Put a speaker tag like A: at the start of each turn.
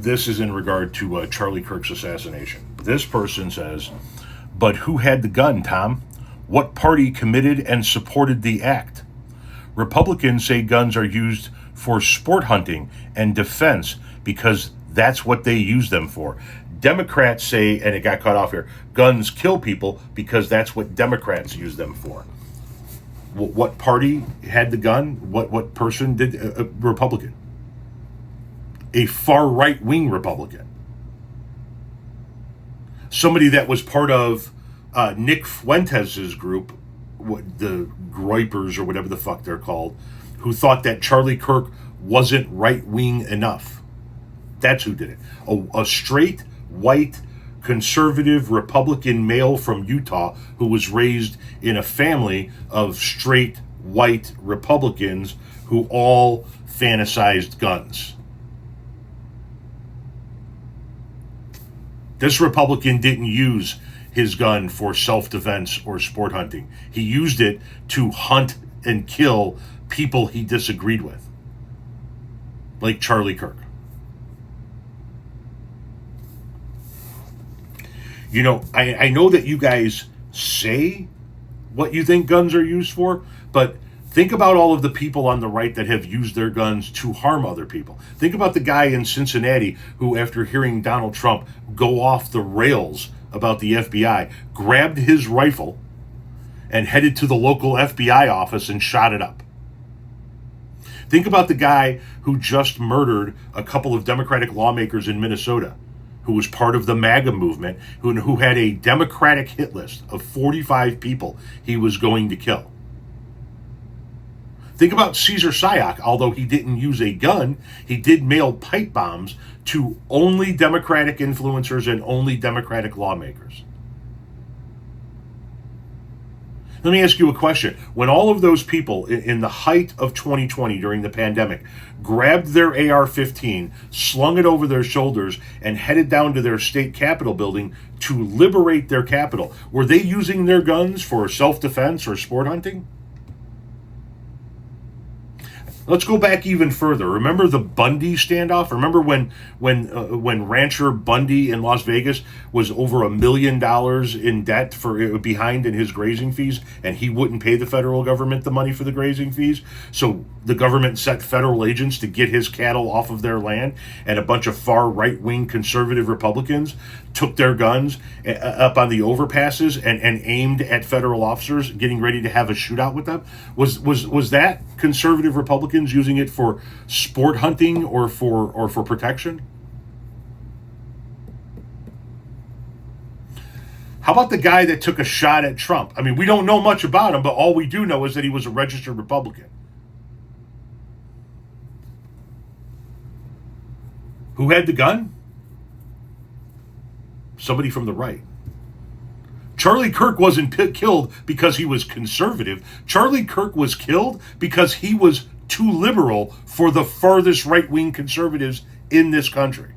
A: This is in regard to Charlie Kirk's assassination. This person says, but who had the gun, Tom? What party committed and supported the act? Republicans say guns are used for sport hunting and defense because that's what they use them for. Democrats say, and it got cut off here, guns kill people because that's what Democrats use them for. What party had the gun? What person did? A Republican. A far right-wing Republican. Somebody that was part of Nick Fuentes' group, the Groypers or whatever the fuck they're called, who thought that Charlie Kirk wasn't right-wing enough. That's who did it. A straight, white, conservative Republican male from Utah who was raised in a family of straight, white Republicans who all fantasized guns. This Republican didn't use his gun for self-defense or sport hunting. He used it to hunt and kill people he disagreed with, like Charlie Kirk. You know, I know that you guys say what you think guns are used for, but think about all of the people on the right that have used their guns to harm other people. Think about the guy in Cincinnati who, after hearing Donald Trump go off the rails about the FBI, grabbed his rifle and headed to the local FBI office and shot it up. Think about the guy who just murdered a couple of Democratic lawmakers in Minnesota, who was part of the MAGA movement, who had a Democratic hit list of 45 people he was going to kill. Think about Caesar Sayoc. Although he didn't use a gun, he did mail pipe bombs to only Democratic influencers and only Democratic lawmakers. Let me ask you a question. When all of those people in the height of 2020 during the pandemic grabbed their AR-15, slung it over their shoulders, and headed down to their state capitol building to liberate their capital, were they using their guns for self-defense or sport hunting? Let's go back even further. Remember the Bundy standoff? Remember when rancher Bundy in Las Vegas was over $1 million in debt behind in his grazing fees, and he wouldn't pay the federal government the money for the grazing fees? So the government sent federal agents to get his cattle off of their land, and a bunch of far right-wing conservative Republicans took their guns up on the overpasses and aimed at federal officers, getting ready to have a shootout with them. Was that conservative Republicans using it for sport hunting or for protection? How about the guy that took a shot at Trump? I mean, we don't know much about him, but all we do know is that he was a registered Republican. Who had the gun? Somebody from the right. Charlie Kirk wasn't killed because he was conservative. Charlie Kirk was killed because he was too liberal for the farthest right-wing conservatives in this country.